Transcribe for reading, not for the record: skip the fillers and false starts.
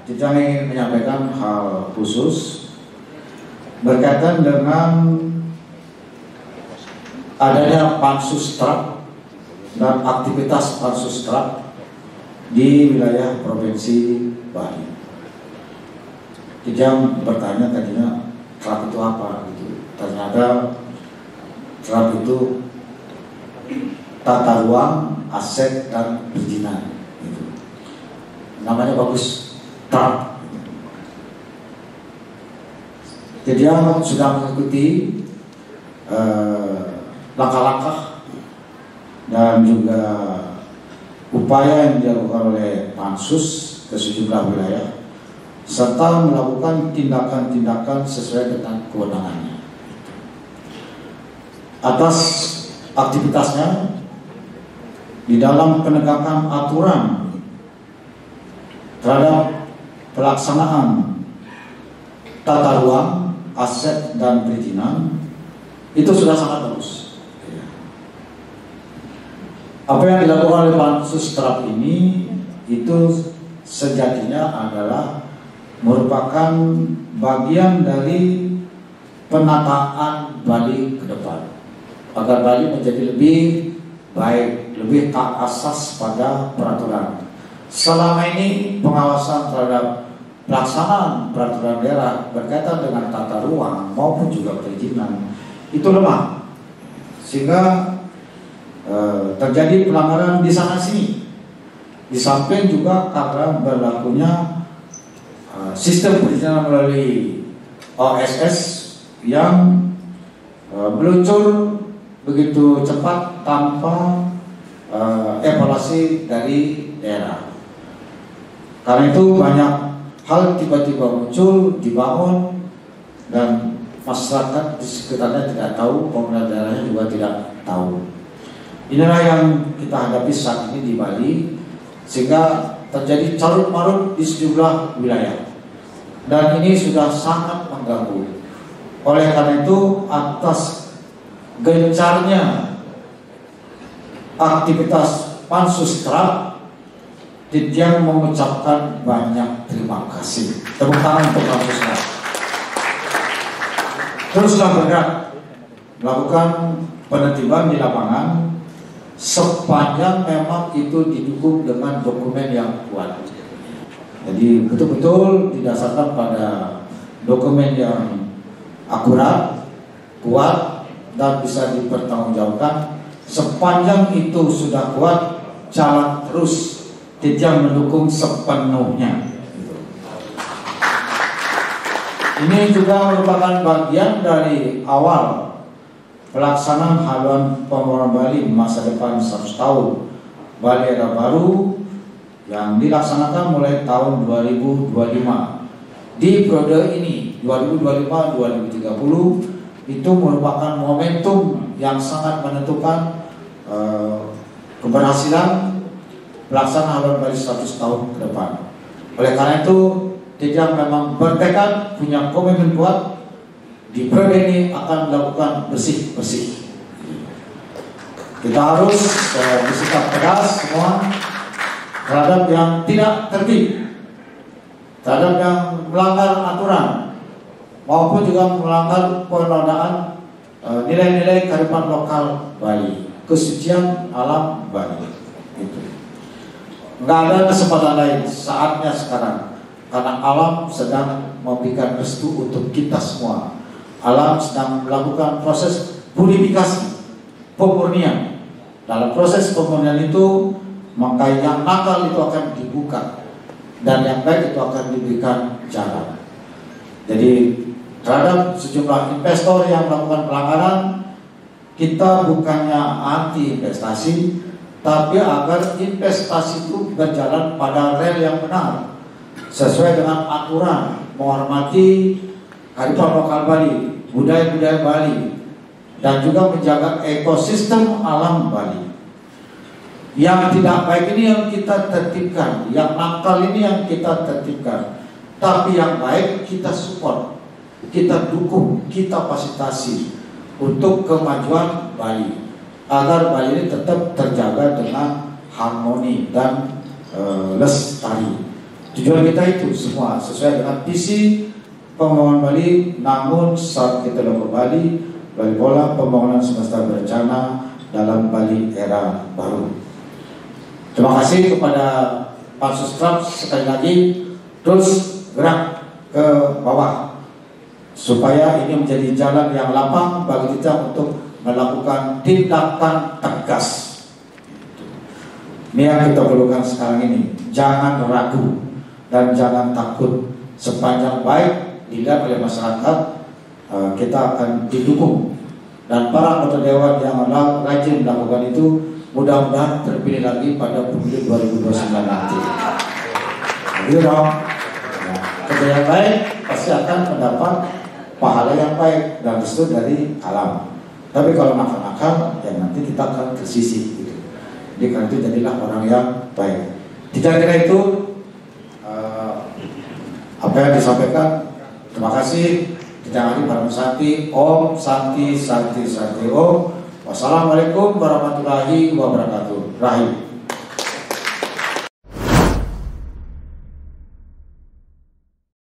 Kita ingin menyampaikan hal khusus berkaitan dengan adanya pansus truk dan aktivitas pansus truk di wilayah Provinsi Bali. Kita bertanya tadinya truk itu apa gitu. Ternyata truk itu tata ruang, aset dan perizinan gitu. Namanya bagus, truk. Jadi dia sudah mengikuti langkah-langkah dan juga upaya yang dilakukan oleh pansus ke sejumlah wilayah serta melakukan tindakan-tindakan sesuai dengan kewenangannya. Atas aktivitasnya di dalam penegakan aturan terhadap pelaksanaan tata ruang, aset dan perizinan itu sudah sangat bagus. Apa yang dilakukan oleh pansus truk ini itu sejatinya adalah merupakan bagian dari penataan Bali ke depan agar Bali menjadi lebih baik, lebih taat asas pada peraturan. Selama ini pengawasan terhadap pelaksanaan peraturan daerah berkaitan dengan tata ruang maupun juga perizinan itu lemah, sehingga terjadi pelanggaran di sana sini. Di samping juga karena berlakunya sistem perizinan melalui OSS yang meluncur begitu cepat tanpa evaluasi dari daerah. Karena itu banyak hal tiba-tiba muncul, dibangun, dan masyarakat di sekitarnya tidak tahu, pemerintah daerahnya juga tidak tahu. Inilah yang kita hadapi saat ini di Bali, sehingga terjadi carut-marut di sejumlah wilayah, dan ini sudah sangat mengganggu. Oleh karena itu, atas gencarnya aktivitas pansus truk, Ditjen mengucapkan banyak terima kasih. Tepuk tangan untuk pansus truk. Teruslah bergerak melakukan penertiban di lapangan sepanjang memang itu didukung dengan dokumen yang kuat. Jadi betul-betul didasarkan pada dokumen yang akurat, kuat, dan bisa dipertanggungjawabkan. Sepanjang itu sudah kuat, jalan terus, tidak mendukung sepenuhnya. Ini juga merupakan bagian dari awal pelaksanaan haluan pembangunan Bali masa depan 100 tahun Bali Era Baru yang dilaksanakan mulai tahun 2025. Di periode ini 2025-2030 itu merupakan momentum yang sangat menentukan keberhasilan pelaksanaan haluan Bali 100 tahun ke depan. Oleh karena itu, Ditjen memang bertekad, punya komitmen kuat, di periode ini akan melakukan bersih-bersih. Kita harus bersikap tegas semua terhadap yang tidak tertib, terhadap yang melanggar aturan, maupun juga melanggar penodaan nilai-nilai kearifan lokal Bali, kesucian alam Bali. Gitu. Nggak ada kesempatan lain, saatnya sekarang, karena alam sedang memberikan restu untuk kita semua. Alam sedang melakukan proses purifikasi, pemurnian. Dalam proses pemurnian itu, maka yang nakal itu akan dibuka, dan yang baik itu akan diberikan jalan. Jadi terhadap sejumlah investor yang melakukan pelanggaran, kita bukannya anti investasi, tapi agar investasi itu berjalan pada rel yang benar, sesuai dengan aturan, menghormati kearifan lokal Bali, budaya-budaya Bali, dan juga menjaga ekosistem alam Bali. Yang tidak baik ini yang kita tertibkan, yang nakal ini yang kita tertibkan, tapi yang baik kita support, kita dukung, kita fasilitasi untuk kemajuan Bali, agar Bali ini tetap terjaga dengan harmoni dan lestari. Tujuan kita itu semua sesuai dengan visi pembangunan Bali. Namun saat kita lakukan Bali pola pembangunan semesta berencana dalam Bali era baru. Terima kasih kepada Pansus Trump sekali lagi, terus gerak ke bawah supaya ini menjadi jalan yang lapang bagi kita untuk melakukan tindakan tegas. Ini yang kita perlukan sekarang ini. Jangan ragu dan jangan takut. Sepanjang baik dilihat oleh masyarakat, kita akan didukung. Dan para anggota dewan yang rajin melakukan itu mudah-mudahan terpilih lagi pada pemilu 2029 nanti. Gitu dong. Kerja yang baik pasti akan mendapat pahala yang baik dan restu dari alam. Tapi kalau nakal-nakal, ya nanti kita akan tersisih gitu. Jadi karena itu jadilah orang yang baik. Kira-kira itu apa yang disampaikan. Terima kasih. Kita hari Parang Santi. Om Santi Santi Santi Om. Wassalamualaikum warahmatullahi wabarakatuh. Rahim.